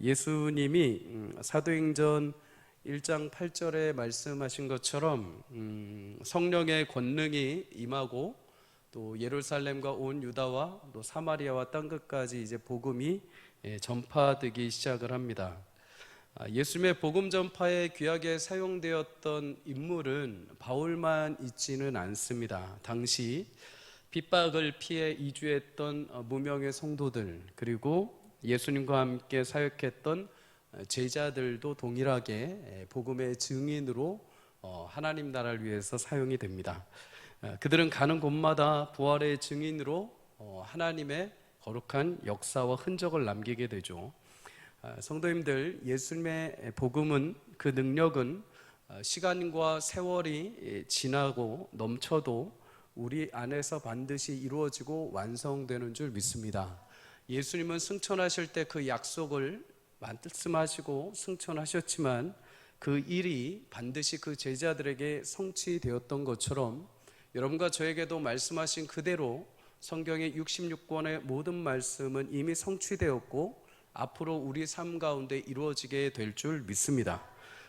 예수님이 사도행전 1장 8절에 말씀하신 것처럼 성령의 권능이 임하고 또 예루살렘과 온 유다와 또 사마리아와 땅끝까지 이제 복음이 전파되기 시작을 합니다. 예수님의 복음 전파에 귀하게 사용되었던 인물은 바울만 있지는 않습니다. 당시 핍박을 피해 이주했던 무명의 성도들, 그리고 예수님과 함께 사역했던 제자들도 동일하게 복음의 증인으로 하나님 나라를 위해서 사용이 됩니다. 그들은 가는 곳마다 부활의 증인으로 하나님의 거룩한 역사와 흔적을 남기게 되죠. 성도님들, 예수님의 복음은, 그 능력은 시간과 세월이 지나고 넘쳐도 우리 안에서 반드시 이루어지고 완성되는 줄 믿습니다. 예수님은 승천하실 때 그 약속을 말씀하시고 승천하셨지만 그 일이 반드시 그 제자들에게 성취되었던 것처럼 여러분과 저에게도 말씀하신 그대로 성경의 66권의 모든 말씀은 이미 성취되었고 앞으로 우리 삶 가운데 이루어지게 될 줄 믿습니다.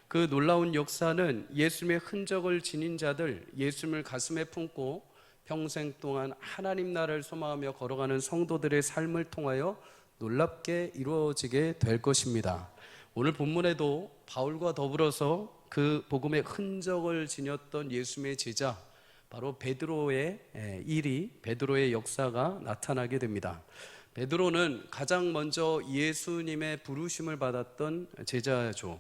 그 놀라운 역사는 예수님의 흔적을 지닌 자들, 예수님을 가슴에 품고 평생 동안 하나님 나라를 소망하며 걸어가는 성도들의 삶을 통하여 놀랍게 이루어지게 될 것입니다. 오늘 본문에도 바울과 더불어서 그 복음의 흔적을 지녔던 예수님의 제자, 바로 베드로의 베드로의 역사가 나타나게 됩니다. 베드로는 가장 먼저 예수님의 부르심을 받았던 제자죠.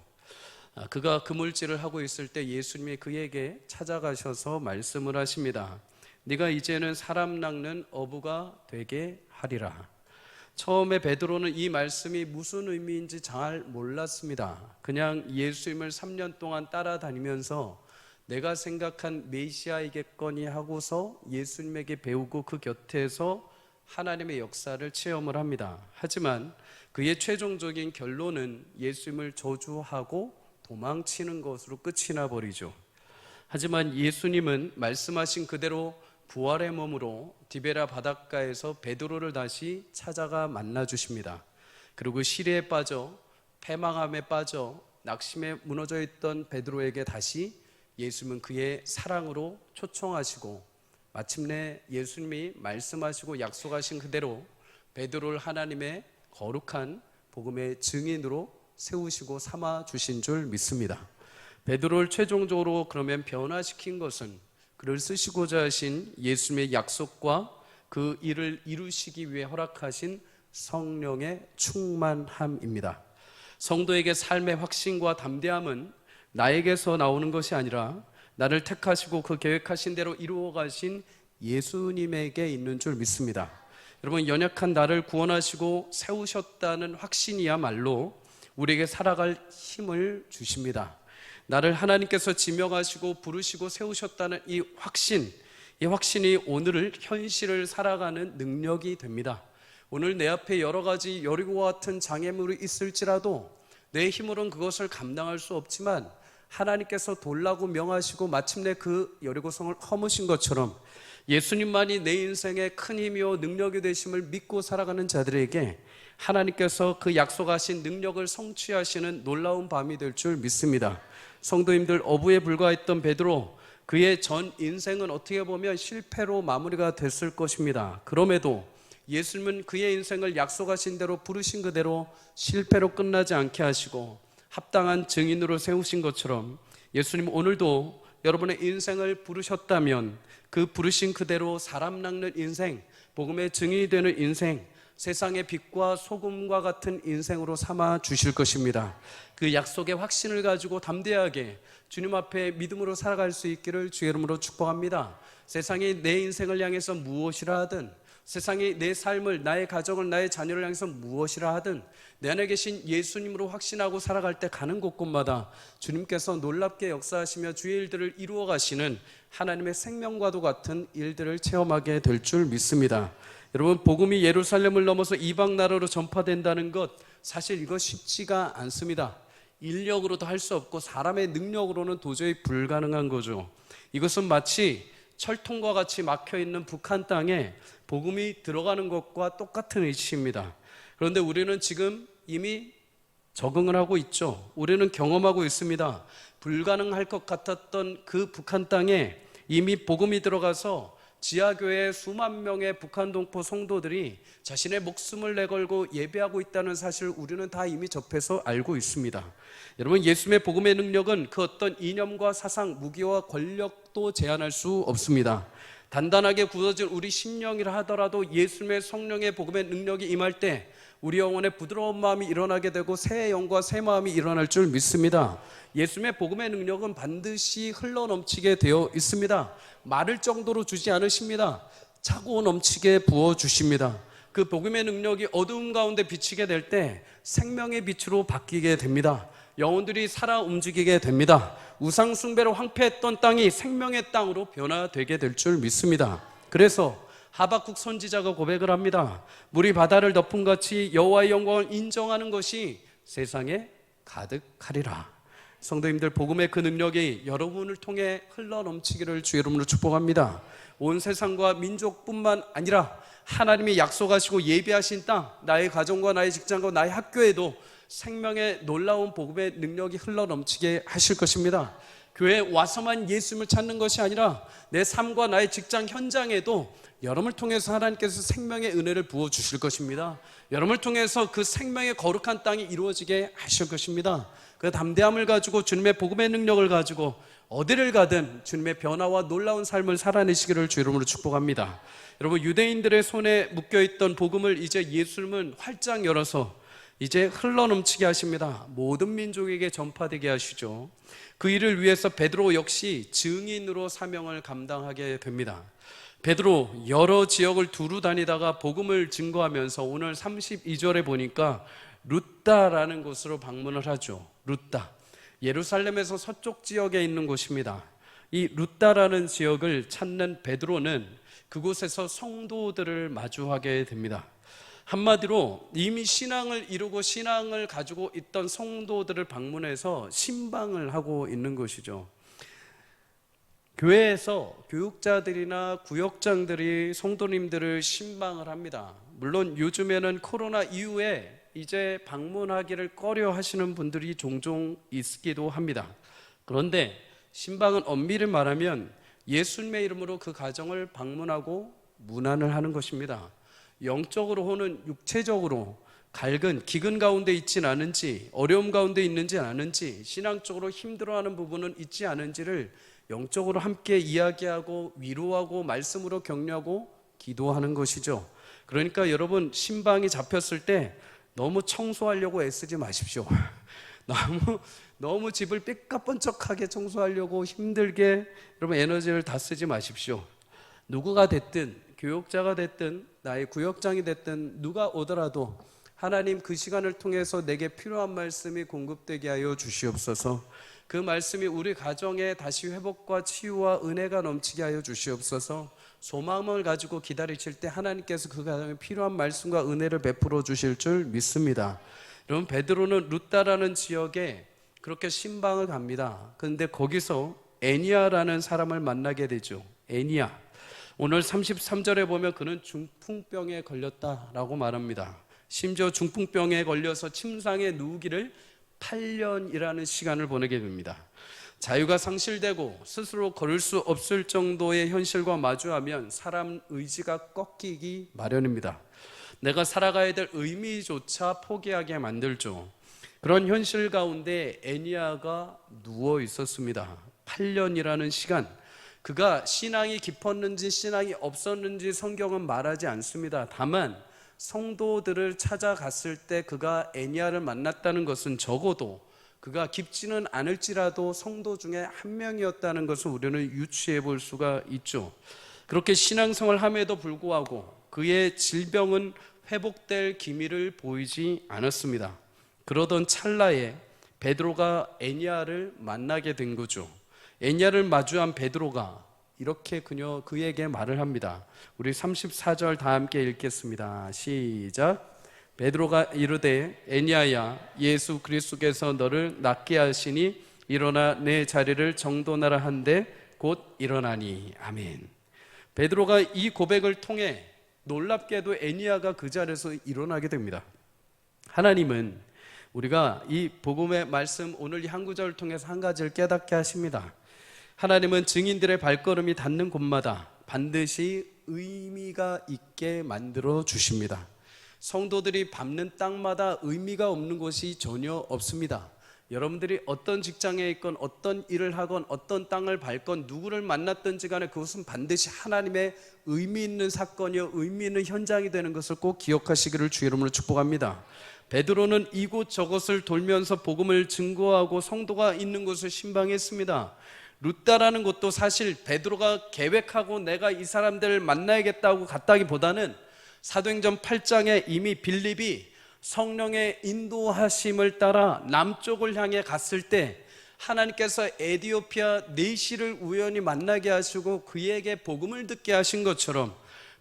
그가 그물질을 하고 있을 때 예수님이 그에게 찾아가셔서 말씀을 하십니다. 네가 이제는 사람 낚는 어부가 되게 하리라. 처음에 베드로는 이 말씀이 무슨 의미인지 잘 몰랐습니다. 그냥 예수님을 3년 동안 따라다니면서 내가 생각한 메시아이겠거니 하고서 예수님에게 배우고 그 곁에서 하나님의 역사를 체험을 합니다. 하지만 그의 최종적인 결론은 예수님을 저주하고 도망치는 것으로 끝이 나버리죠. 하지만 예수님은 말씀하신 그대로 부활의 몸으로 디베라 바닷가에서 베드로를 다시 찾아가 만나주십니다. 그리고 시리에 빠져 패망함에 빠져 낙심에 무너져 있던 베드로에게 다시 예수님은 그의 사랑으로 초청하시고 마침내 예수님이 말씀하시고 약속하신 그대로 베드로를 하나님의 거룩한 복음의 증인으로 세우시고 삼아 주신 줄 믿습니다. 베드로를 최종적으로 그러면 변화시킨 것은 그를 쓰시고자 하신 예수님의 약속과 그 일을 이루시기 위해 허락하신 성령의 충만함입니다. 성도에게 삶의 확신과 담대함은 나에게서 나오는 것이 아니라 나를 택하시고 그 계획하신 대로 이루어 가신 예수님에게 있는 줄 믿습니다. 여러분, 연약한 나를 구원하시고 세우셨다는 확신이야말로 우리에게 살아갈 힘을 주십니다. 나를 하나님께서 지명하시고 부르시고 세우셨다는 이 확신이 오늘을 현실을 살아가는 능력이 됩니다. 오늘 내 앞에 여러 가지 여리고와 같은 장애물이 있을지라도 내 힘으로는 그것을 감당할 수 없지만 하나님께서 돌라고 명하시고 마침내 그 여리고성을 허무신 것처럼 예수님만이 내 인생의 큰 힘이요 능력이 되심을 믿고 살아가는 자들에게 하나님께서 그 약속하신 능력을 성취하시는 놀라운 밤이 될 줄 믿습니다. 성도님들, 어부에 불과했던 베드로, 그의 전 인생은 어떻게 보면 실패로 마무리가 됐을 것입니다. 그럼에도 예수님은 그의 인생을 약속하신 대로 부르신 그대로 실패로 끝나지 않게 하시고 합당한 증인으로 세우신 것처럼 예수님 오늘도 여러분의 인생을 부르셨다면 그 부르신 그대로 사람 낚는 인생, 복음의 증인이 되는 인생, 세상의 빛과 소금과 같은 인생으로 삼아 주실 것입니다. 그 약속의 확신을 가지고 담대하게 주님 앞에 믿음으로 살아갈 수 있기를 주의 이름으로 축복합니다. 세상이 내 인생을 향해서 무엇이라 하든, 세상이 내 삶을, 나의 가정을, 나의 자녀를 향해서 무엇이라 하든 내 안에 계신 예수님으로 확신하고 살아갈 때 가는 곳곳마다 주님께서 놀랍게 역사하시며 주의 일들을 이루어 가시는 하나님의 생명과도 같은 일들을 체험하게 될 줄 믿습니다. 여러분, 복음이 예루살렘을 넘어서 이방 나라로 전파된다는 것, 사실 이거 쉽지가 않습니다. 인력으로도 할 수 없고 사람의 능력으로는 도저히 불가능한 거죠. 이것은 마치 철통과 같이 막혀있는 북한 땅에 복음이 들어가는 것과 똑같은 이치입니다. 그런데 우리는 지금 이미 적응을 하고 있죠. 우리는 경험하고 있습니다. 불가능할 것 같았던 그 북한 땅에 이미 복음이 들어가서 지하교회 수만 명의 북한 동포 성도들이 자신의 목숨을 내걸고 예배하고 있다는 사실을 우리는 다 이미 접해서 알고 있습니다. 여러분, 예수님의 복음의 능력은 그 어떤 이념과 사상, 무기와 권력도 제한할 수 없습니다. 단단하게 굳어진 우리 심령이라 하더라도 예수님의 성령의 복음의 능력이 임할 때 우리 영혼에 부드러운 마음이 일어나게 되고 새 영과 새 마음이 일어날 줄 믿습니다. 예수님의 복음의 능력은 반드시 흘러넘치게 되어 있습니다. 마를 정도로 주지 않으십니다. 차고 넘치게 부어주십니다. 그 복음의 능력이 어두움 가운데 비치게 될 때 생명의 빛으로 바뀌게 됩니다. 영혼들이 살아 움직이게 됩니다. 우상 숭배로 황폐했던 땅이 생명의 땅으로 변화되게 될 줄 믿습니다. 그래서 하박국 선지자가 고백을 합니다. 물이 바다를 덮은 같이 여호와의 영광을 인정하는 것이 세상에 가득하리라. 성도님들, 복음의 그 능력이 여러분을 통해 흘러넘치기를 주의 이름으로 축복합니다. 온 세상과 민족뿐만 아니라 하나님이 약속하시고 예비하신 땅, 나의 가정과 나의 직장과 나의 학교에도 생명의 놀라운 복음의 능력이 흘러넘치게 하실 것입니다. 교회에 와서만 예수님을 찾는 것이 아니라 내 삶과 나의 직장 현장에도 여러분을 통해서 하나님께서 생명의 은혜를 부어주실 것입니다. 여러분을 통해서 그 생명의 거룩한 땅이 이루어지게 하실 것입니다. 그 담대함을 가지고 주님의 복음의 능력을 가지고 어디를 가든 주님의 변화와 놀라운 삶을 살아내시기를 주 이름으로 축복합니다. 여러분, 유대인들의 손에 묶여있던 복음을 이제 예수님은 활짝 열어서 이제 흘러넘치게 하십니다. 모든 민족에게 전파되게 하시죠. 그 일을 위해서 베드로 역시 증인으로 사명을 감당하게 됩니다. 베드로 여러 지역을 두루 다니다가 복음을 증거하면서 오늘 32절에 보니까 루다라는 곳으로 방문을 하죠. 루다, 예루살렘에서 서쪽 지역에 있는 곳입니다. 이 루다라는 지역을 찾는 베드로는 그곳에서 성도들을 마주하게 됩니다. 한마디로 이미 신앙을 이루고 신앙을 가지고 있던 성도들을 방문해서 신방을 하고 있는 것이죠. 교회에서 교육자들이나 구역장들이 성도님들을 신방을 합니다. 물론 요즘에는 코로나 이후에 이제 방문하기를 꺼려 하시는 분들이 종종 있기도 합니다. 그런데 신방은 엄밀히 말하면 예수님의 이름으로 그 가정을 방문하고 문안을 하는 것입니다. 영적으로 혹은 육체적으로 갈근, 기근 가운데 있진 않은지, 어려움 가운데 있는지 않은지, 신앙적으로 힘들어하는 부분은 있지 않은지를 영적으로 함께 이야기하고 위로하고 말씀으로 격려하고 기도하는 것이죠. 그러니까 여러분, 신방이 잡혔을 때 너무 청소하려고 애쓰지 마십시오. 너무 집을 삐까뻔쩍하게 청소하려고 힘들게 여러분 에너지를 다 쓰지 마십시오. 누구가 됐든, 교육자가 됐든, 나의 구역장이 됐든 누가 오더라도 하나님, 그 시간을 통해서 내게 필요한 말씀이 공급되게 하여 주시옵소서. 그 말씀이 우리 가정에 다시 회복과 치유와 은혜가 넘치게 하여 주시옵소서. 소망을 가지고 기다리실 때 하나님께서 그 가정에 필요한 말씀과 은혜를 베풀어 주실 줄 믿습니다. 여러분, 베드로는 루다라는 지역에 그렇게 신방을 갑니다. 그런데 거기서 애니야라는 사람을 만나게 되죠. 애니야, 오늘 33절에 보면 그는 중풍병에 걸렸다라고 말합니다. 심지어 중풍병에 걸려서 침상에 누우기를 8년이라는 시간을 보내게 됩니다. 자유가 상실되고 스스로 걸을 수 없을 정도의 현실과 마주하면 사람 의지가 꺾이기 마련입니다. 내가 살아가야 될 의미조차 포기하게 만들죠. 그런 현실 가운데 애니야가 누워 있었습니다. 8년이라는 시간, 그가 신앙이 깊었는지 신앙이 없었는지 성경은 말하지 않습니다. 다만 성도들을 찾아갔을 때 그가 애니야를 만났다는 것은 적어도 그가 깊지는 않을지라도 성도 중에 한 명이었다는 것을 우리는 유추해 볼 수가 있죠. 그렇게 신앙생활을 함에도 불구하고 그의 질병은 회복될 기미를 보이지 않았습니다. 그러던 찰나에 베드로가 애니야를 만나게 된 거죠. 애니야를 마주한 베드로가 이렇게 그에게 말을 합니다. 우리 34절 다 함께 읽겠습니다. 시작. 베드로가 이르되 애니야야, 예수 그리스도께서 너를 낫게 하시니 일어나 내 자리를 정돈하라 한데 곧 일어나니. 아멘. 베드로가 이 고백을 통해 놀랍게도 애니야가 그 자리에서 일어나게 됩니다. 하나님은 우리가 이 복음의 말씀 오늘 이 한 구절을 통해서 한 가지를 깨닫게 하십니다. 하나님은 증인들의 발걸음이 닿는 곳마다 반드시 의미가 있게 만들어 주십니다. 성도들이 밟는 땅마다 의미가 없는 곳이 전혀 없습니다. 여러분들이 어떤 직장에 있건 어떤 일을 하건 어떤 땅을 밟건 누구를 만났든지 간에 그것은 반드시 하나님의 의미 있는 사건이요 의미 있는 현장이 되는 것을 꼭 기억하시기를 주 이름으로 축복합니다. 베드로는 이곳저곳을 돌면서 복음을 증거하고 성도가 있는 곳을 신방했습니다. 룻다라는 곳도 사실 베드로가 계획하고 내가 이 사람들을 만나야겠다고 갔다기보다는 사도행전 8장에 이미 빌립이 성령의 인도하심을 따라 남쪽을 향해 갔을 때 하나님께서 에디오피아 네시를 우연히 만나게 하시고 그에게 복음을 듣게 하신 것처럼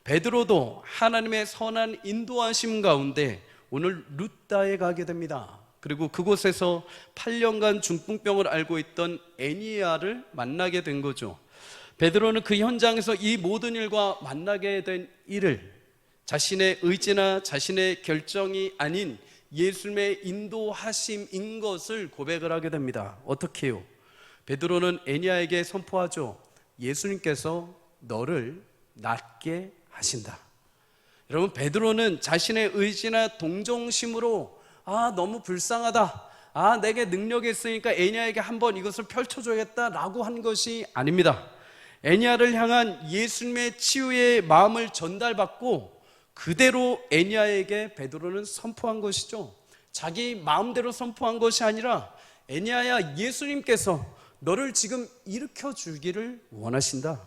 베드로도 하나님의 선한 인도하심 가운데 오늘 룻다에 가게 됩니다. 그리고 그곳에서 8년간 중풍병을 앓고 있던 애니야를 만나게 된 거죠. 베드로는 그 현장에서 이 모든 일과 만나게 된 일을 자신의 의지나 자신의 결정이 아닌 예수님의 인도하심인 것을 고백을 하게 됩니다. 어떻게 해요? 베드로는 애니야에게 선포하죠. 예수님께서 너를 낫게 하신다. 여러분, 베드로는 자신의 의지나 동정심으로 너무 불쌍하다, 내게 능력이 있으니까 애니야에게 한번 이것을 펼쳐줘야겠다라고 한 것이 아닙니다. 애니야를 향한 예수님의 치유의 마음을 전달받고 그대로 애니야에게 베드로는 선포한 것이죠. 자기 마음대로 선포한 것이 아니라 애니야야, 예수님께서 너를 지금 일으켜 주기를 원하신다.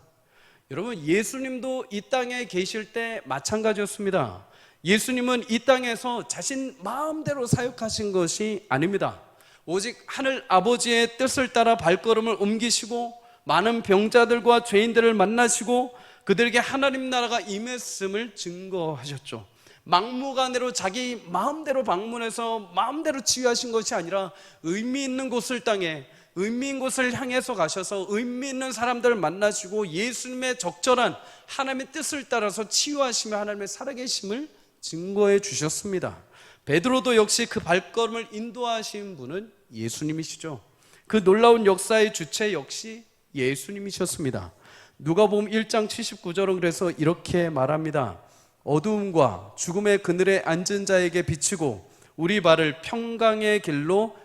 여러분, 예수님도 이 땅에 계실 때 마찬가지였습니다. 예수님은 이 땅에서 자신 마음대로 사역하신 것이 아닙니다. 오직 하늘 아버지의 뜻을 따라 발걸음을 옮기시고 많은 병자들과 죄인들을 만나시고 그들에게 하나님 나라가 임했음을 증거하셨죠. 막무가내로 자기 마음대로 방문해서 마음대로 치유하신 것이 아니라 의미 있는 곳을 땅에 의미 있는 곳을 향해서 가셔서 의미 있는 사람들을 만나시고 예수님의 적절한 하나님의 뜻을 따라서 치유하시며 하나님의 살아계심을 증거해 주셨습니다. 베드로도 역시 그 발걸음을 인도하신 분은 예수님이시죠. 그 놀라운 역사의 주체 역시 예수님이셨습니다. 누가복음 1장 79절은 그래서 이렇게 말합니다. 어두움과 죽음의 그늘에 앉은 자에게 비치고 우리 발을 평강의 길로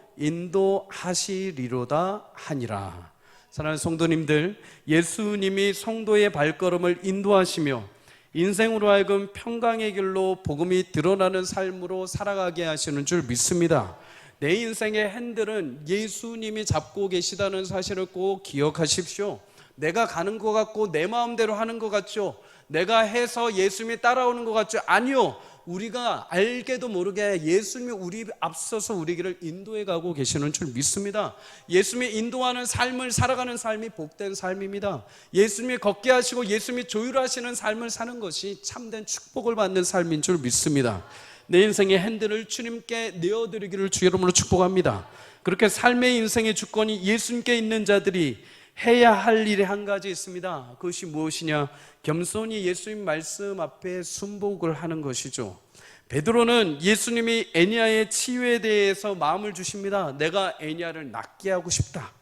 인도하시리로다 하니라. 사랑하는 성도님들, 예수님이 성도의 발걸음을 인도하시며 인생으로 하여금 평강의 길로 복음이 드러나는 삶으로 살아가게 하시는 줄 믿습니다. 내 인생의 핸들은 예수님이 잡고 계시다는 사실을 꼭 기억하십시오. 내가 가는 것 같고 내 마음대로 하는 것 같죠? 내가 해서 예수님이 따라오는 것 같죠? 아니요, 우리가 알게도 모르게 예수님이 우리 앞서서 우리 길을 인도해 가고 계시는 줄 믿습니다. 예수님이 인도하는 삶을 살아가는 삶이 복된 삶입니다. 예수님이 걷게 하시고 예수님이 조율하시는 삶을 사는 것이 참된 축복을 받는 삶인 줄 믿습니다. 내 인생의 핸들을 주님께 내어드리기를 주 이름으로 축복합니다. 그렇게 삶의 인생의 주권이 예수님께 있는 자들이 해야 할 일이 한 가지 있습니다. 그것이 무엇이냐? 겸손히 예수님 말씀 앞에 순복을 하는 것이죠. 베드로는 예수님이 애니야의 치유에 대해서 마음을 주십니다. 내가 애니야를 낫게 하고 싶다.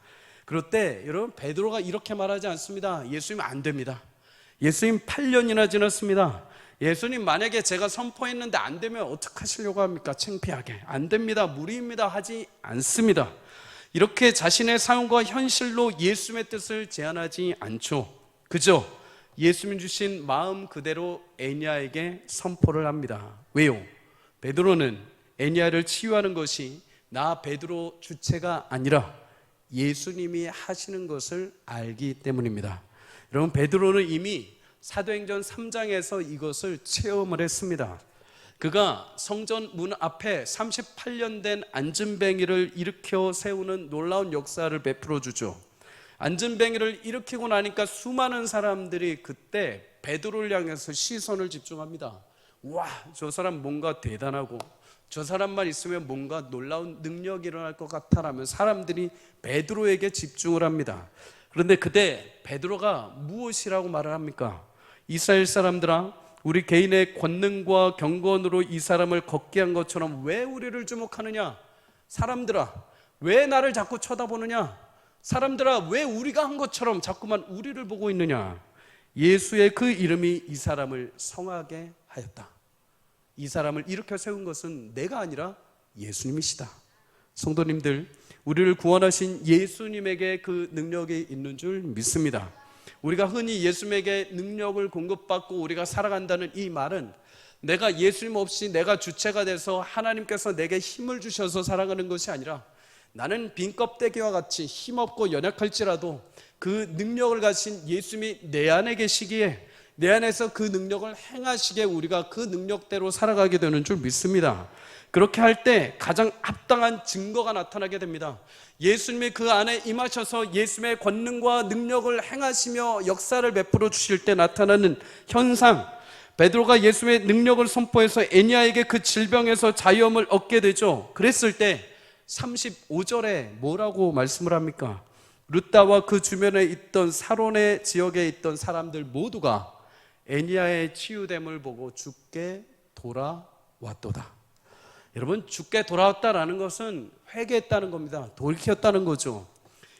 그럴 때 여러분, 베드로가 이렇게 말하지 않습니다. 예수님 안 됩니다. 예수님 8년이나 지났습니다. 예수님, 만약에 제가 선포했는데 안 되면 어떻게 하시려고 합니까? 창피하게. 안 됩니다, 무리입니다 하지 않습니다. 이렇게 자신의 삶과 현실로 예수님의 뜻을 제한하지 않죠. 그저 예수님 주신 마음 그대로 애니야에게 선포를 합니다. 왜요? 베드로는 애니야를 치유하는 것이 나 베드로 주체가 아니라 예수님이 하시는 것을 알기 때문입니다. 여러분, 베드로는 이미 사도행전 3장에서 이것을 체험을 했습니다. 그가 성전 문 앞에 38년 된 안진뱅이를 일으켜 세우는 놀라운 역사를 베풀어 주죠. 안진뱅이를 일으키고 나니까 수많은 사람들이 그때 베드로를 향해서 시선을 집중합니다. 와, 저 사람 뭔가 대단하고 저 사람만 있으면 뭔가 놀라운 능력이 일어날 것 같아라면 사람들이 베드로에게 집중을 합니다. 그런데 그때 베드로가 무엇이라고 말을 합니까? 이스라엘 사람들아, 우리 개인의 권능과 경건으로 이 사람을 걷게 한 것처럼 왜 우리를 주목하느냐? 사람들아, 왜 나를 자꾸 쳐다보느냐? 사람들아, 왜 우리가 한 것처럼 자꾸만 우리를 보고 있느냐? 예수의 그 이름이 이 사람을 성하게 하였다. 이 사람을 일으켜 세운 것은 내가 아니라 예수님이시다. 성도님들, 우리를 구원하신 예수님에게 그 능력이 있는 줄 믿습니다. 우리가 흔히 예수님에게 능력을 공급받고 우리가 살아간다는 이 말은 내가 예수님 없이 내가 주체가 돼서 하나님께서 내게 힘을 주셔서 살아가는 것이 아니라 나는 빈 껍데기와 같이 힘없고 연약할지라도 그 능력을 가진 예수님이 내 안에 계시기에 내 안에서 그 능력을 행하시기에 우리가 그 능력대로 살아가게 되는 줄 믿습니다. 그렇게 할 때 가장 합당한 증거가 나타나게 됩니다. 예수님이 그 안에 임하셔서 예수님의 권능과 능력을 행하시며 역사를 베풀어 주실 때 나타나는 현상, 베드로가 예수님의 능력을 선포해서 애니야에게 그 질병에서 자유함을 얻게 되죠. 그랬을 때 35절에 뭐라고 말씀을 합니까? 룻다와 그 주변에 있던 사론의 지역에 있던 사람들 모두가 애니야의 치유됨을 보고 주께 돌아왔도다. 여러분, 주께 돌아왔다라는 것은 회개했다는 겁니다. 돌이켰다는 거죠.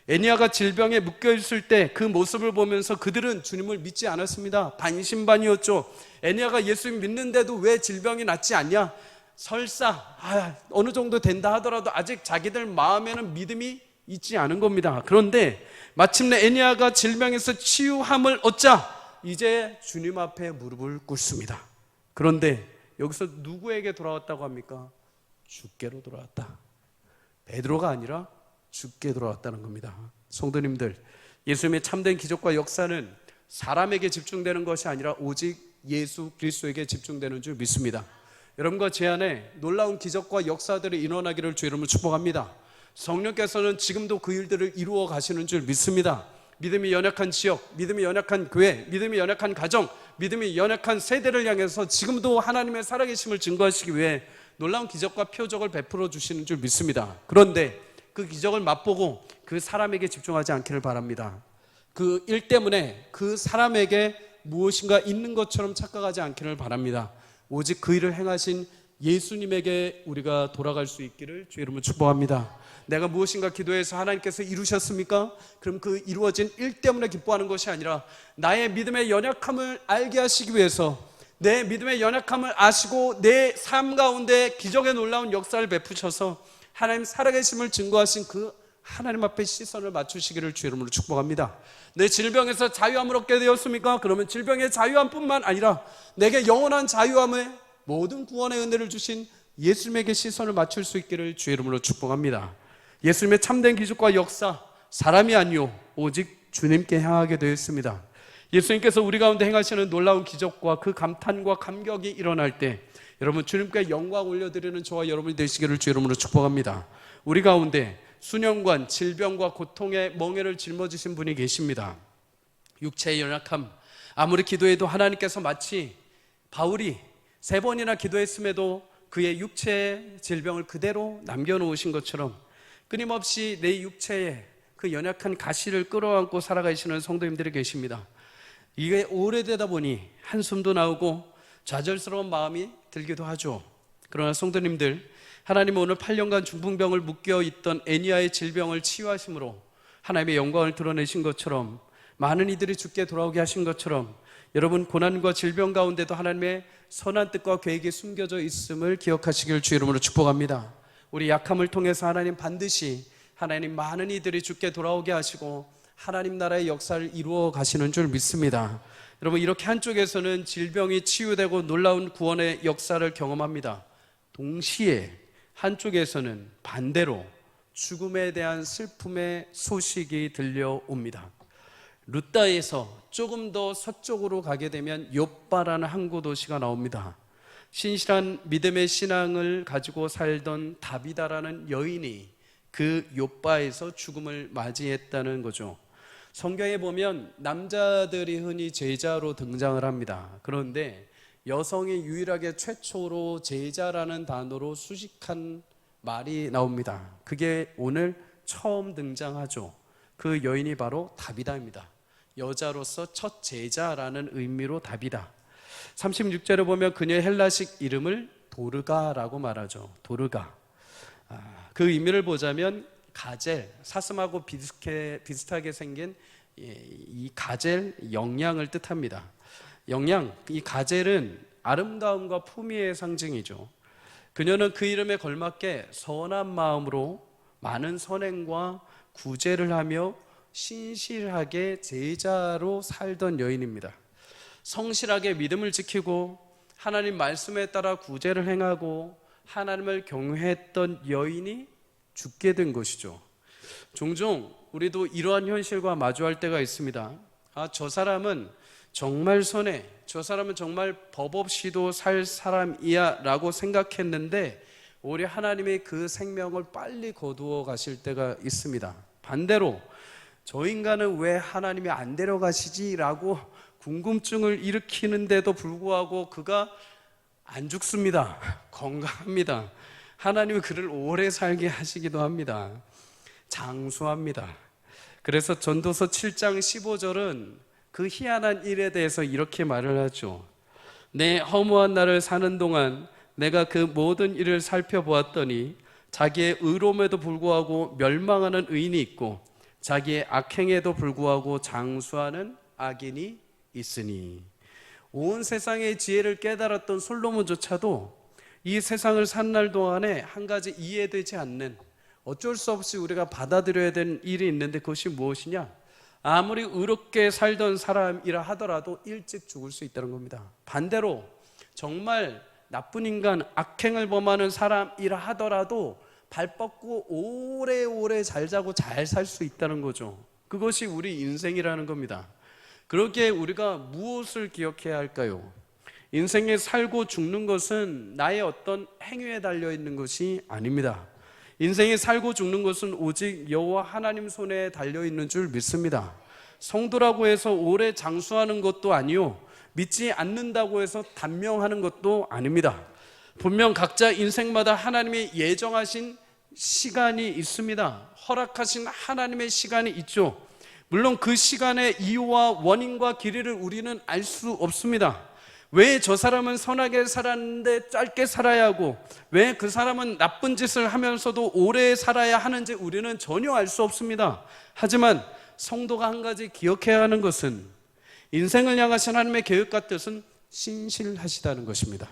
애니야가 질병에 묶여있을 때 그 모습을 보면서 그들은 주님을 믿지 않았습니다. 반신반의였죠. 애니야가 예수님 믿는데도 왜 질병이 낫지 않냐? 설사 어느 정도 된다 하더라도 아직 자기들 마음에는 믿음이 있지 않은 겁니다. 그런데 마침내 애니야가 질병에서 치유함을 얻자 이제 주님 앞에 무릎을 꿇습니다. 그런데 여기서 누구에게 돌아왔다고 합니까? 주께로 돌아왔다. 베드로가 아니라 주께 돌아왔다는 겁니다. 성도님들, 예수님의 참된 기적과 역사는 사람에게 집중되는 것이 아니라 오직 예수 그리스도에게 집중되는 줄 믿습니다. 여러분과 제 안에 놀라운 기적과 역사들이 일어나기를 주 이름으로 축복합니다. 성령께서는 지금도 그 일들을 이루어 가시는 줄 믿습니다. 믿음이 연약한 지역, 믿음이 연약한 교회, 믿음이 연약한 가정, 믿음이 연약한 세대를 향해서 지금도 하나님의 살아계심을 증거하시기 위해 놀라운 기적과 표적을 베풀어 주시는 줄 믿습니다. 그런데 그 기적을 맛보고 그 사람에게 집중하지 않기를 바랍니다. 그 일 때문에 그 사람에게 무엇인가 있는 것처럼 착각하지 않기를 바랍니다. 오직 그 일을 행하신 예수님에게 우리가 돌아갈 수 있기를 주 이름으로 축복합니다. 내가 무엇인가 기도해서 하나님께서 이루셨습니까? 그럼 그 이루어진 일 때문에 기뻐하는 것이 아니라 나의 믿음의 연약함을 알게 하시기 위해서 내 믿음의 연약함을 아시고 내 삶 가운데 기적의 놀라운 역사를 베푸셔서 하나님 살아계심을 증거하신 그 하나님 앞에 시선을 맞추시기를 주 이름으로 축복합니다. 내 질병에서 자유함을 얻게 되었습니까? 그러면 질병의 자유함뿐만 아니라 내게 영원한 자유함의 모든 구원의 은혜를 주신 예수님에게 시선을 맞출 수 있기를 주 이름으로 축복합니다. 예수님의 참된 기적과 역사, 사람이 아니요 오직 주님께 향하게 되었습니다. 예수님께서 우리 가운데 행하시는 놀라운 기적과 그 감탄과 감격이 일어날 때 여러분 주님께 영광 올려드리는 저와 여러분이 되시기를 주 이름으로 축복합니다. 우리 가운데 수년간 질병과 고통의 멍에를 짊어지신 분이 계십니다. 육체의 연약함, 아무리 기도해도 하나님께서 마치 바울이 3번이나 기도했음에도 그의 육체의 질병을 그대로 남겨놓으신 것처럼 끊임없이 내 육체에 그 연약한 가시를 끌어안고 살아가시는 성도님들이 계십니다. 이게 오래되다 보니 한숨도 나오고 좌절스러운 마음이 들기도 하죠. 그러나 성도님들, 하나님은 오늘 8년간 중풍병을 묶여있던 애니야의 질병을 치유하심으로 하나님의 영광을 드러내신 것처럼 많은 이들이 주께 돌아오게 하신 것처럼 여러분 고난과 질병 가운데도 하나님의 선한 뜻과 계획이 숨겨져 있음을 기억하시길 주 이름으로 축복합니다. 우리 약함을 통해서 하나님 반드시 하나님 많은 이들이 주께 돌아오게 하시고 하나님 나라의 역사를 이루어 가시는 줄 믿습니다. 여러분 이렇게 한쪽에서는 질병이 치유되고 놀라운 구원의 역사를 경험합니다. 동시에 한쪽에서는 반대로 죽음에 대한 슬픔의 소식이 들려옵니다. 룻다에서 조금 더 서쪽으로 가게 되면 욥바라는 항구 도시가 나옵니다. 신실한 믿음의 신앙을 가지고 살던 다비다라는 여인이 그 욥바에서 죽음을 맞이했다는 거죠. 성경에 보면 남자들이 흔히 제자로 등장을 합니다. 그런데 여성이 유일하게 최초로 제자라는 단어로 수식한 말이 나옵니다. 그게 오늘 처음 등장하죠. 그 여인이 바로 다비다입니다. 여자로서 첫 제자라는 의미로 다비다. 36절에 보면 그녀의 헬라식 이름을 도르가라고 말하죠. 도르가. 그 의미를 보자면 가젤, 사슴하고 비슷하게 생긴 이 가젤 영양을 뜻합니다. 영양, 이 가젤은 아름다움과 품위의 상징이죠. 그녀는 그 이름에 걸맞게 선한 마음으로 많은 선행과 구제를 하며 신실하게 제자로 살던 여인입니다. 성실하게 믿음을 지키고 하나님 말씀에 따라 구제를 행하고 하나님을 경외했던 여인이 죽게 된 것이죠. 종종 우리도 이러한 현실과 마주할 때가 있습니다. 저 사람은 정말 선해, 저 사람은 정말 법 없이도 살 사람이야 라고 생각했는데 오히려 하나님이 그 생명을 빨리 거두어 가실 때가 있습니다. 반대로 저 인간은 왜 하나님이 안 데려가시지? 라고 궁금증을 일으키는데도 불구하고 그가 안 죽습니다. 건강합니다. 하나님이 그를 오래 살게 하시기도 합니다. 장수합니다. 그래서 전도서 7장 15절은 그 희한한 일에 대해서 이렇게 말을 하죠. 내 허무한 날을 사는 동안 내가 그 모든 일을 살펴보았더니 자기의 의로움에도 불구하고 멸망하는 의인이 있고 자기의 악행에도 불구하고 장수하는 악인이 있으니. 온 세상의 지혜를 깨달았던 솔로몬조차도 이 세상을 산 날 동안에 한 가지 이해되지 않는, 어쩔 수 없이 우리가 받아들여야 되는 일이 있는데 그것이 무엇이냐? 아무리 의롭게 살던 사람이라 하더라도 일찍 죽을 수 있다는 겁니다. 반대로 정말 나쁜 인간, 악행을 범하는 사람이라 하더라도 발 뻗고 오래오래 잘 자고 잘 살 수 있다는 거죠. 그것이 우리 인생이라는 겁니다. 그러기에 우리가 무엇을 기억해야 할까요? 인생에 살고 죽는 것은 나의 어떤 행위에 달려있는 것이 아닙니다. 인생에 살고 죽는 것은 오직 여호와 하나님 손에 달려있는 줄 믿습니다. 성도라고 해서 오래 장수하는 것도 아니요, 믿지 않는다고 해서 단명하는 것도 아닙니다. 분명 각자 인생마다 하나님이 예정하신 시간이 있습니다. 허락하신 하나님의 시간이 있죠. 물론 그 시간의 이유와 원인과 길이를 우리는 알 수 없습니다. 왜 저 사람은 선하게 살았는데 짧게 살아야 하고 왜 그 사람은 나쁜 짓을 하면서도 오래 살아야 하는지 우리는 전혀 알 수 없습니다. 하지만 성도가 한 가지 기억해야 하는 것은 인생을 향하신 하나님의 계획과 뜻은 신실하시다는 것입니다.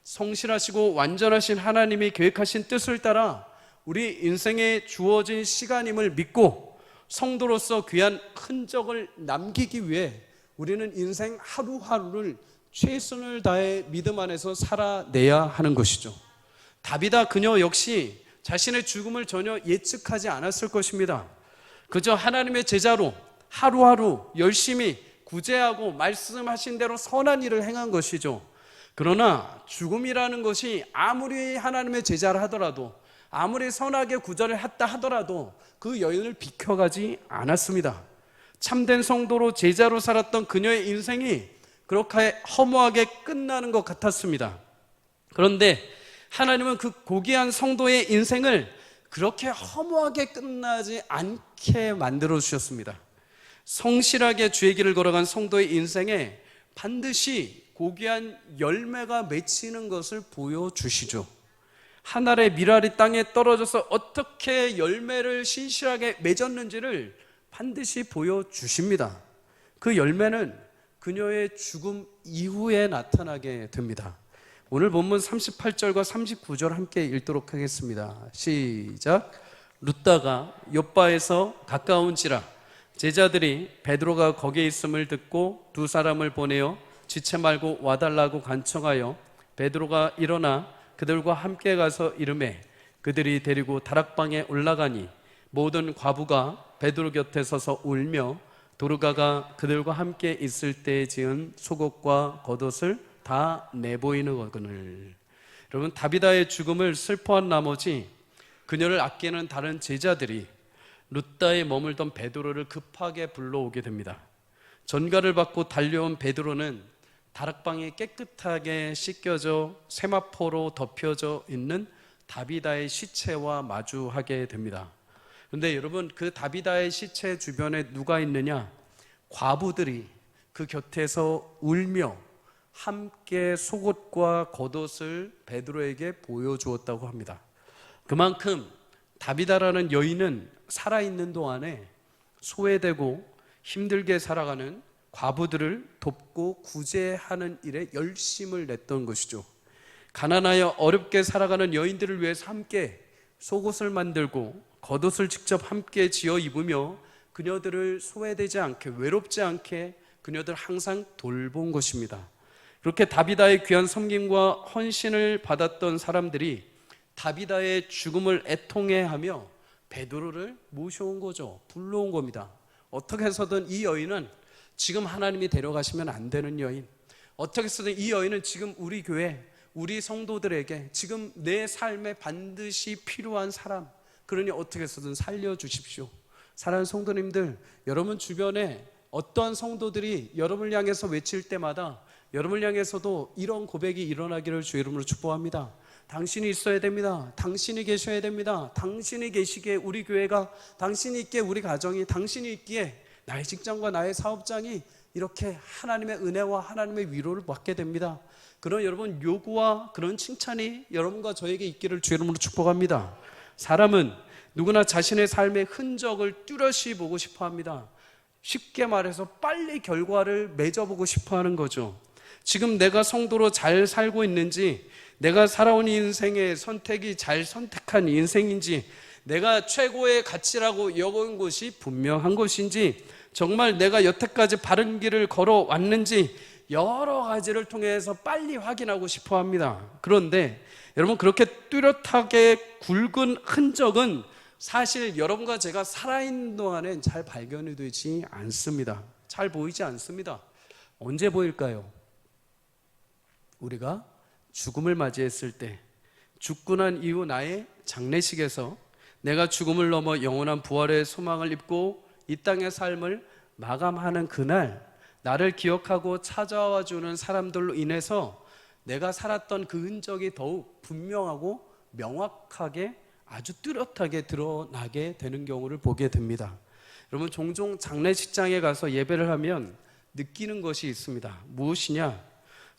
성실하시고 완전하신 하나님이 계획하신 뜻을 따라 우리 인생에 주어진 시간임을 믿고 성도로서 귀한 흔적을 남기기 위해 우리는 인생 하루하루를 최선을 다해 믿음 안에서 살아내야 하는 것이죠. 다비다 그녀 역시 자신의 죽음을 전혀 예측하지 않았을 것입니다. 그저 하나님의 제자로 하루하루 열심히 구제하고 말씀하신 대로 선한 일을 행한 것이죠. 그러나 죽음이라는 것이 아무리 하나님의 제자를 하더라도 아무리 선하게 구절을 했다 하더라도 그 여인을 비켜가지 않았습니다. 참된 성도로 제자로 살았던 그녀의 인생이 그렇게 허무하게 끝나는 것 같았습니다. 그런데 하나님은 그 고귀한 성도의 인생을 그렇게 허무하게 끝나지 않게 만들어 주셨습니다. 성실하게 주의 길을 걸어간 성도의 인생에 반드시 고귀한 열매가 맺히는 것을 보여주시죠. 한 알의 밀알이 땅에 떨어져서 어떻게 열매를 신실하게 맺었는지를 반드시 보여주십니다. 그 열매는 그녀의 죽음 이후에 나타나게 됩니다. 오늘 본문 38절과 39절 함께 읽도록 하겠습니다. 시작. 룻다가 욥바에서 가까운지라 제자들이 베드로가 거기에 있음을 듣고 두 사람을 보내어 지체 말고 와달라고 간청하여 베드로가 일어나 그들과 함께 가서 이르매 그들이 데리고 다락방에 올라가니 모든 과부가 베드로 곁에 서서 울며 도르가가 그들과 함께 있을 때 지은 속옷과 겉옷을 다 내보이는 거거늘. 여러분, 다비다의 죽음을 슬퍼한 나머지 그녀를 아끼는 다른 제자들이 룻다에 머물던 베드로를 급하게 불러오게 됩니다. 전가를 받고 달려온 베드로는 다락방이 깨끗하게 씻겨져 세마포로 덮여져 있는 다비다의 시체와 마주하게 됩니다. 그런데 여러분, 그 다비다의 시체 주변에 누가 있느냐? 과부들이 그 곁에서 울며 함께 속옷과 겉옷을 베드로에게 보여주었다고 합니다. 그만큼 다비다라는 여인은 살아있는 동안에 소외되고 힘들게 살아가는 과부들을 돕고 구제하는 일에 열심을 냈던 것이죠. 가난하여 어렵게 살아가는 여인들을 위해서 함께 속옷을 만들고 겉옷을 직접 함께 지어 입으며 그녀들을 소외되지 않게, 외롭지 않게 그녀들 항상 돌본 것입니다. 그렇게 다비다의 귀한 섬김과 헌신을 받았던 사람들이 다비다의 죽음을 애통해하며 베드로를 모셔온 거죠. 불러온 겁니다. 어떻게 해서든 이 여인은 지금 하나님이 데려가시면 안 되는 여인, 어떻게 해서든 이 여인은 지금 우리 교회, 우리 성도들에게 지금 내 삶에 반드시 필요한 사람, 그러니 어떻게 해서든 살려주십시오. 사랑하는 성도님들, 여러분 주변에 어떠한 성도들이 여러분을 향해서 외칠 때마다 여러분을 향해서도 이런 고백이 일어나기를 주의 이름으로 축복합니다. 당신이 있어야 됩니다. 당신이 계셔야 됩니다. 당신이 계시기에 우리 교회가, 당신이 있기에 우리 가정이, 당신이 있기에 나의 직장과 나의 사업장이 이렇게 하나님의 은혜와 하나님의 위로를 받게 됩니다. 그런 여러분 요구와 그런 칭찬이 여러분과 저에게 있기를 주의 이름으로 축복합니다. 사람은 누구나 자신의 삶의 흔적을 뚜렷이 보고 싶어합니다. 쉽게 말해서 빨리 결과를 맺어보고 싶어하는 거죠. 지금 내가 성도로 잘 살고 있는지, 내가 살아온 인생의 선택이 잘 선택한 인생인지, 내가 최고의 가치라고 여긴 것이 분명한 것인지, 정말 내가 여태까지 바른 길을 걸어왔는지 여러 가지를 통해서 빨리 확인하고 싶어 합니다. 그런데 여러분, 그렇게 뚜렷하게 굵은 흔적은 사실 여러분과 제가 살아있는 동안엔 잘 발견이 되지 않습니다. 잘 보이지 않습니다. 언제 보일까요? 우리가 죽음을 맞이했을 때, 죽고 난 이후 나의 장례식에서 내가 죽음을 넘어 영원한 부활의 소망을 입고 이 땅의 삶을 마감하는 그날, 나를 기억하고 찾아와 주는 사람들로 인해서 내가 살았던 그 흔적이 더욱 분명하고 명확하게, 아주 뚜렷하게 드러나게 되는 경우를 보게 됩니다. 여러분, 종종 장례식장에 가서 예배를 하면 느끼는 것이 있습니다. 무엇이냐?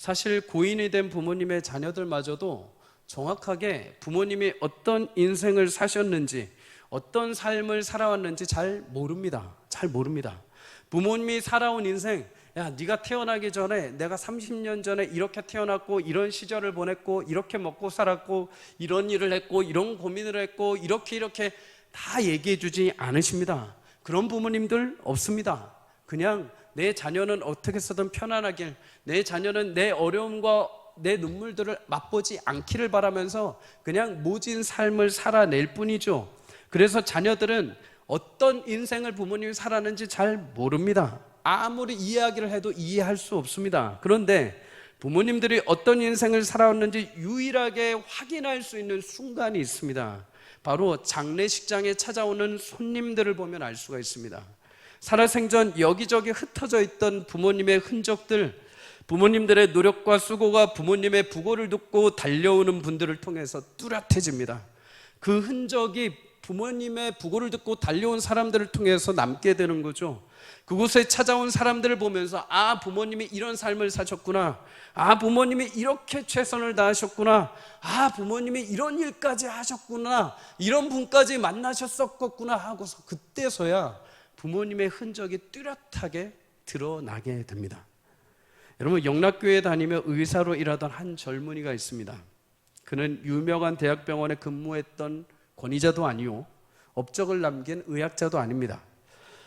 사실 고인이 된 부모님의 자녀들마저도 정확하게 부모님이 어떤 인생을 사셨는지, 어떤 삶을 살아왔는지 잘 모릅니다. 잘 모릅니다. 부모님이 살아온 인생, 야, 네가 태어나기 전에 내가 30년 전에 이렇게 태어났고 이런 시절을 보냈고 이렇게 먹고 살았고 이런 일을 했고 이런 고민을 했고 이렇게 다 얘기해 주지 않으십니다. 그런 부모님들 없습니다. 그냥 내 자녀는 어떻게 해서든 편안하길, 내 자녀는 내 어려움과 내 눈물들을 맛보지 않기를 바라면서 그냥 모진 삶을 살아낼 뿐이죠. 그래서 자녀들은 어떤 인생을 부모님이 살았는지 잘 모릅니다. 아무리 이야기를 해도 이해할 수 없습니다. 그런데 부모님들이 어떤 인생을 살아왔는지 유일하게 확인할 수 있는 순간이 있습니다. 바로 장례식장에 찾아오는 손님들을 보면 알 수가 있습니다. 살아생전 여기저기 흩어져 있던 부모님의 흔적들, 부모님들의 노력과 수고가 부모님의 부고를 듣고 달려오는 분들을 통해서 뚜렷해집니다. 그 흔적이 부모님의 부고를 듣고 달려온 사람들을 통해서 남게 되는 거죠. 그곳에 찾아온 사람들을 보면서, 아, 부모님이 이런 삶을 사셨구나, 아, 부모님이 이렇게 최선을 다하셨구나, 아, 부모님이 이런 일까지 하셨구나, 이런 분까지 만나셨었구나 하고서 그때서야 부모님의 흔적이 뚜렷하게 드러나게 됩니다. 여러분, 영락교회 다니며 의사로 일하던 한 젊은이가 있습니다. 그는 유명한 대학병원에 근무했던 권위자도 아니요, 업적을 남긴 의학자도 아닙니다.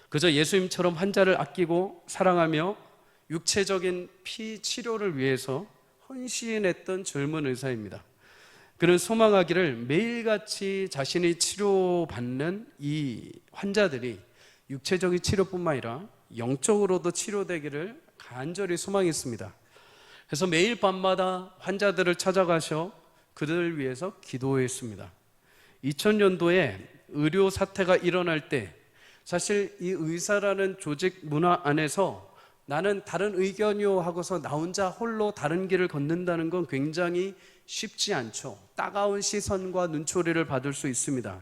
그저 예수님처럼 환자를 아끼고 사랑하며 육체적인 피치료를 위해서 헌신했던 젊은 의사입니다. 그는 소망하기를 매일같이 자신이 치료받는 이 환자들이 육체적인 치료뿐만 아니라 영적으로도 치료되기를 간절히 소망했습니다. 그래서 매일 밤마다 환자들을 찾아가셔 그들을 위해서 기도했습니다. 2000년도에 의료 사태가 일어날 때 사실 이 의사라는 조직 문화 안에서 나는 다른 의견이요 하고서 나 혼자 홀로 다른 길을 걷는다는 건 굉장히 쉽지 않죠. 따가운 시선과 눈초리를 받을 수 있습니다.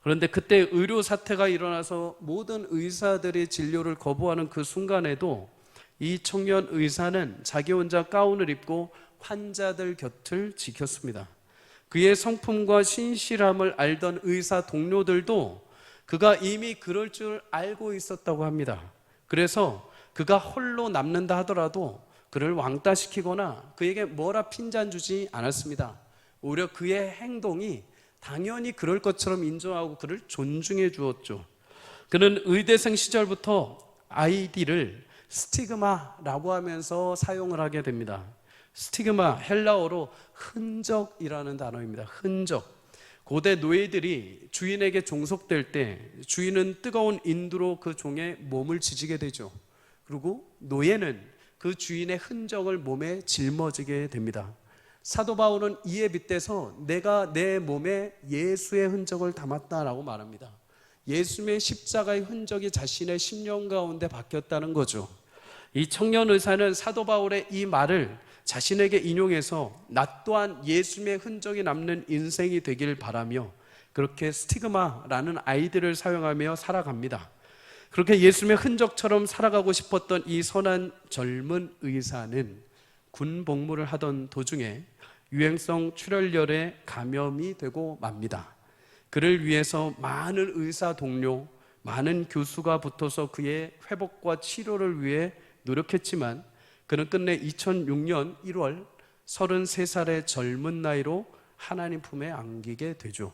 그런데 그때 의료 사태가 일어나서 모든 의사들이 진료를 거부하는 그 순간에도 이 청년 의사는 자기 혼자 가운을 입고 환자들 곁을 지켰습니다. 그의 성품과 신실함을 알던 의사 동료들도 그가 이미 그럴 줄 알고 있었다고 합니다. 그래서 그가 홀로 남는다 하더라도 그를 왕따시키거나 그에게 뭐라 핀잔 주지 않았습니다. 오히려 그의 행동이 당연히 그럴 것처럼 인정하고 그를 존중해 주었죠. 그는 의대생 시절부터 아이디를 스티그마라고 하면서 사용을 하게 됩니다. 스티그마, 헬라어로 흔적이라는 단어입니다. 흔적. 고대 노예들이 주인에게 종속될 때 주인은 뜨거운 인두로 그 종의 몸을 지지게 되죠. 그리고 노예는 그 주인의 흔적을 몸에 짊어지게 됩니다. 사도 바울은 이에 빗대서 내가 내 몸에 예수의 흔적을 담았다라고 말합니다. 예수님의 십자가의 흔적이 자신의 심령 가운데 박혔다는 거죠. 이 청년 의사는 사도 바울의 이 말을 자신에게 인용해서 나 또한 예수님의 흔적이 남는 인생이 되길 바라며 그렇게 스티그마라는 아이디를 사용하며 살아갑니다. 그렇게 예수님의 흔적처럼 살아가고 싶었던 이 선한 젊은 의사는 군 복무를 하던 도중에 유행성 출혈열에 감염이 되고 맙니다. 그를 위해서 많은 의사 동료, 많은 교수가 붙어서 그의 회복과 치료를 위해 노력했지만 그는 끝내 2006년 1월 33살의 젊은 나이로 하나님 품에 안기게 되죠.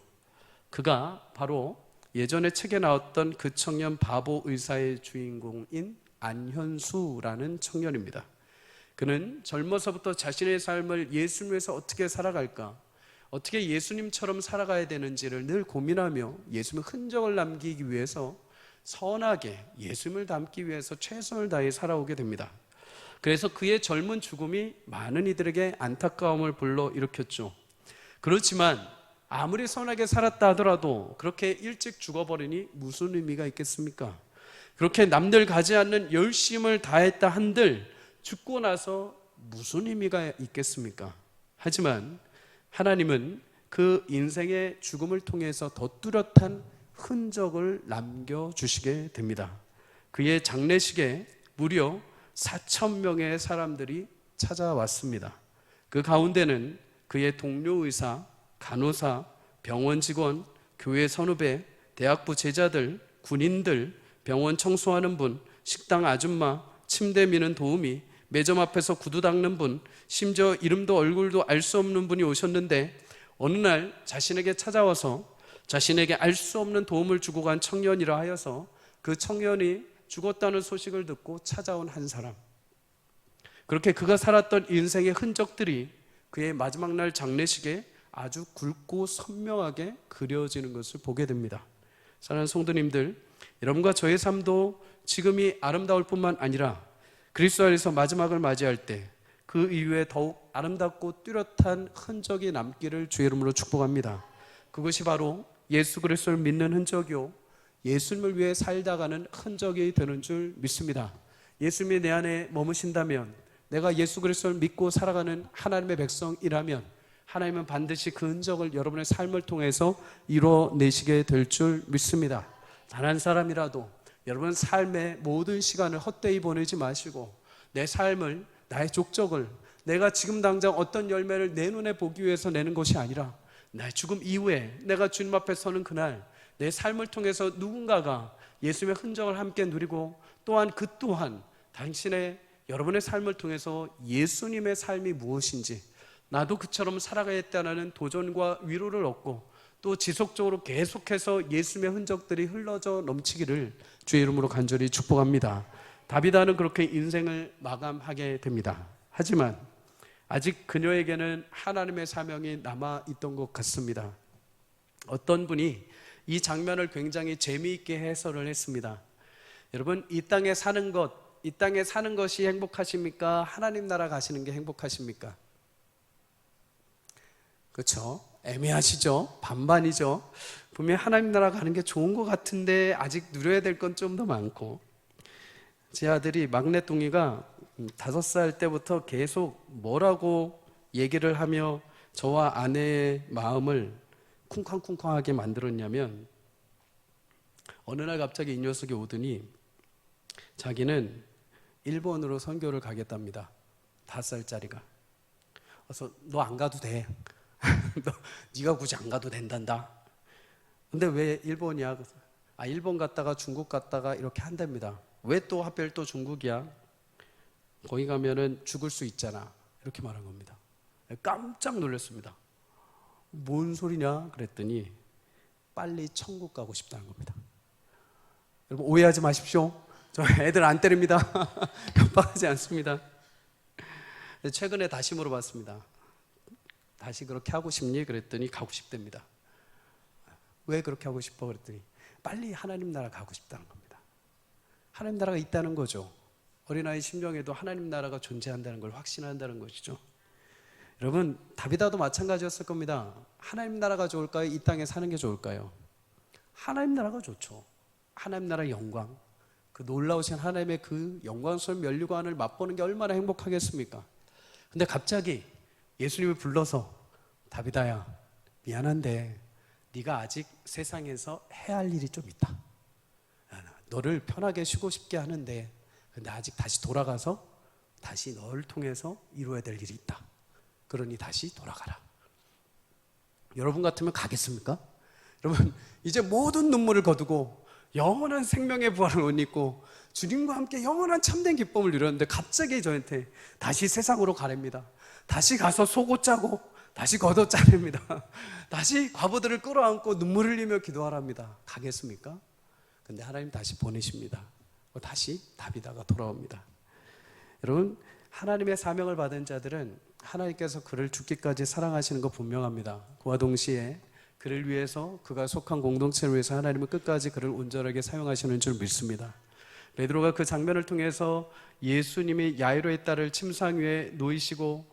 그가 바로 예전에 책에 나왔던 그 청년 바보 의사의 주인공인 안현수라는 청년입니다. 그는 젊어서부터 자신의 삶을 예수님 위해서 어떻게 살아갈까, 어떻게 예수님처럼 살아가야 되는지를 늘 고민하며 예수님의 흔적을 남기기 위해서 선하게 예수님을 닮기 위해서 최선을 다해 살아오게 됩니다. 그래서 그의 젊은 죽음이 많은 이들에게 안타까움을 불러일으켰죠. 그렇지만 아무리 선하게 살았다 하더라도 그렇게 일찍 죽어버리니 무슨 의미가 있겠습니까? 그렇게 남들 가지 않는 열심을 다했다 한들 죽고 나서 무슨 의미가 있겠습니까? 하지만 하나님은 그 인생의 죽음을 통해서 더 뚜렷한 흔적을 남겨주시게 됩니다. 그의 장례식에 무려 4,000명의 사람들이 찾아왔습니다. 그 가운데는 그의 동료 의사, 간호사, 병원 직원, 교회 선후배, 대학부 제자들, 군인들, 병원 청소하는 분, 식당 아줌마, 침대 미는 도우미, 매점 앞에서 구두 닦는 분, 심지어 이름도 얼굴도 알 수 없는 분이 오셨는데 어느 날 자신에게 찾아와서 자신에게 알 수 없는 도움을 주고 간 청년이라 하여서 그 청년이 죽었다는 소식을 듣고 찾아온 한 사람, 그렇게 그가 살았던 인생의 흔적들이 그의 마지막 날 장례식에 아주 굵고 선명하게 그려지는 것을 보게 됩니다. 사랑하는 성도님들, 여러분과 저의 삶도 지금이 아름다울 뿐만 아니라 그리스도 안에서 마지막을 맞이할 때 그 이후에 더욱 아름답고 뚜렷한 흔적이 남기를 주의 이름으로 축복합니다. 그것이 바로 예수 그리스도를 믿는 흔적이요, 예수님을 위해 살다가는 흔적이 되는 줄 믿습니다. 예수님이 내 안에 머무신다면, 내가 예수 그리스도를 믿고 살아가는 하나님의 백성이라면 하나님은 반드시 그 흔적을 여러분의 삶을 통해서 이뤄내시게 될 줄 믿습니다. 단 한 사람이라도 여러분 삶의 모든 시간을 헛되이 보내지 마시고 내 삶을, 나의 족적을 내가 지금 당장 어떤 열매를 내 눈에 보기 위해서 내는 것이 아니라 나의 죽음 이후에 내가 주님 앞에 서는 그날 내 삶을 통해서 누군가가 예수님의 흔적을 함께 누리고 또한 그 또한 당신의 여러분의 삶을 통해서 예수님의 삶이 무엇인지, 나도 그처럼 살아가겠다는 도전과 위로를 얻고 또 지속적으로 계속해서 예수님의 흔적들이 흘러져 넘치기를 주의 이름으로 간절히 축복합니다. 다비다는 그렇게 인생을 마감하게 됩니다. 하지만 아직 그녀에게는 하나님의 사명이 남아있던 것 같습니다. 어떤 분이 이 장면을 굉장히 재미있게 해설을 했습니다. 여러분, 이 땅에 사는 것이 행복하십니까? 하나님 나라 가시는 게 행복하십니까? 그렇죠? 애매하시죠? 반반이죠? 분명히 하나님 나라 가는 게 좋은 것 같은데 아직 누려야 될 건 좀 더 많고, 제 아들이 막내뚱이가 5살 때부터 계속 뭐라고 얘기를 하며 저와 아내의 마음을 쿵쾅쿵쾅하게 만들었냐면, 어느 날 갑자기 이 녀석이 오더니 자기는 일본으로 선교를 가겠답니다. 5살짜리가. 그래서 너 안 가도 돼. 네가 굳이 안 가도 된단다. 근데 왜 일본이야? 일본 갔다가 중국 갔다가 이렇게 한답니다. 왜 또 하필 또 중국이야? 거기 가면은 죽을 수 있잖아. 이렇게 말한 겁니다. 깜짝 놀랐습니다. 뭔 소리냐? 그랬더니 빨리 천국 가고 싶다는 겁니다. 여러분 오해하지 마십시오. 저 애들 안 때립니다. 깜빡하지 않습니다. 최근에 다시 물어봤습니다. 다시 그렇게 하고 싶니? 그랬더니 가고 싶답니다. 왜 그렇게 하고 싶어? 그랬더니 빨리 하나님 나라 가고 싶다는 겁니다. 하나님 나라가 있다는 거죠. 어린아이 심령에도 하나님 나라가 존재한다는 걸 확신한다는 것이죠. 여러분 다비다도 마찬가지였을 겁니다. 하나님 나라가 좋을까요? 이 땅에 사는 게 좋을까요? 하나님 나라가 좋죠. 하나님 나라의 영광, 그 놀라우신 하나님의 그 영광스러운 면류관을 맛보는 게 얼마나 행복하겠습니까? 근데 갑자기 예수님이 불러서 다비다야 미안한데 네가 아직 세상에서 해야 할 일이 좀 있다. 너를 편하게 쉬고 싶게 하는데 근데 아직 다시 돌아가서 다시 너를 통해서 이루어야 될 일이 있다. 그러니 다시 돌아가라. 여러분 같으면 가겠습니까? 여러분 이제 모든 눈물을 거두고 영원한 생명의 부활을 옷 입고 주님과 함께 영원한 참된 기쁨을 누렸는데 갑자기 저한테 다시 세상으로 가랍니다. 다시 가서 속옷 짜고 다시 겉옷 짜냅니다. 다시 과부들을 끌어안고 눈물 흘리며 기도하랍니다. 가겠습니까? 근데 하나님 다시 보내십니다. 다시 다비다가 돌아옵니다. 여러분 하나님의 사명을 받은 자들은 하나님께서 그를 죽기까지 사랑하시는 거 분명합니다. 그와 동시에 그를 위해서 그가 속한 공동체를 위해서 하나님은 끝까지 그를 온전하게 사용하시는 줄 믿습니다. 베드로가 그 장면을 통해서 예수님이 야이로의 딸을 침상 위에 놓이시고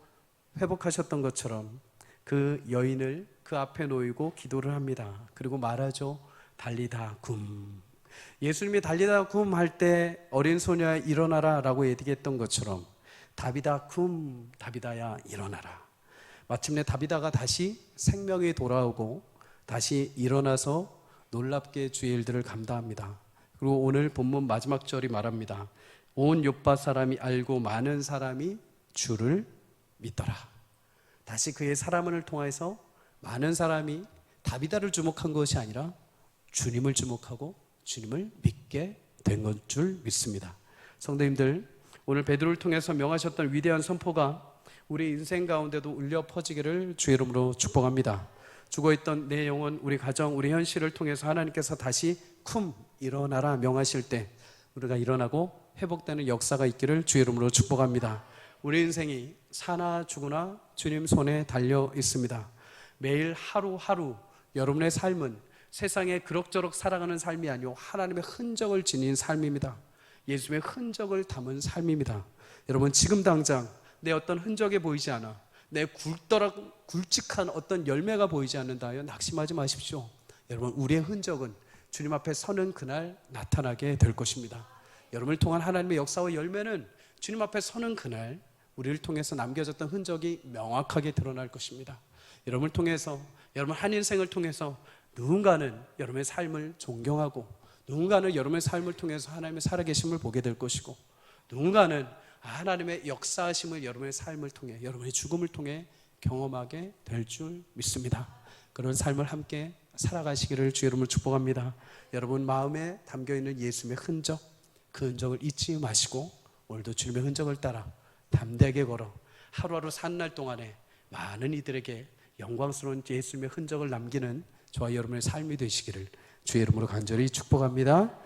회복하셨던 것처럼 그 여인을 그 앞에 놓이고 기도를 합니다. 그리고 말하죠. 달리다 굼. 예수님이 달리다 굼 할 때 어린 소녀야 일어나라 라고 얘기했던 것처럼 다비다 굼, 다비다야 일어나라. 마침내 다비다가 다시 생명이 돌아오고 다시 일어나서 놀랍게 주의 일들을 감당합니다. 그리고 오늘 본문 마지막 절이 말합니다. 온 요파 사람이 알고 많은 사람이 주를 믿더라. 다시 그의 사람을 통해서 많은 사람이 다비다를 주목한 것이 아니라 주님을 주목하고 주님을 믿게 된 것 줄 믿습니다. 성도님들, 오늘 베드로를 통해서 명하셨던 위대한 선포가 우리 인생 가운데도 울려 퍼지기를 주의 이름으로 축복합니다. 죽어있던 내 영혼, 우리 가정, 우리 현실을 통해서 하나님께서 다시 쿰 일어나라 명하실 때 우리가 일어나고 회복되는 역사가 있기를 주의 이름으로 축복합니다. 우리 인생이 사나 죽으나 주님 손에 달려 있습니다. 매일 하루하루 여러분의 삶은 세상에 그럭저럭 살아가는 삶이 아니요 하나님의 흔적을 지닌 삶입니다. 예수님의 흔적을 담은 삶입니다. 여러분 지금 당장 내 어떤 흔적이 보이지 않아, 내 굵직한 어떤 열매가 보이지 않는다 하여 낙심하지 마십시오. 여러분 우리의 흔적은 주님 앞에 서는 그날 나타나게 될 것입니다. 여러분을 통한 하나님의 역사와 열매는 주님 앞에 서는 그날 우리를 통해서 남겨졌던 흔적이 명확하게 드러날 것입니다. 여러분을 통해서, 여러분 한 인생을 통해서 누군가는 여러분의 삶을 존경하고 누군가는 여러분의 삶을 통해서 하나님의 살아계심을 보게 될 것이고 누군가는 하나님의 역사하심을 여러분의 삶을 통해 여러분의 죽음을 통해 경험하게 될 줄 믿습니다. 그런 삶을 함께 살아가시기를 주의 이름으로 축복합니다. 여러분 마음에 담겨있는 예수님의 흔적, 그 흔적을 잊지 마시고 오늘도 주님의 흔적을 따라 담대하게 걸어 하루하루 사는 날 동안에 많은 이들에게 영광스러운 예수님의 흔적을 남기는 저와 여러분의 삶이 되시기를 주의 이름으로 간절히 축복합니다.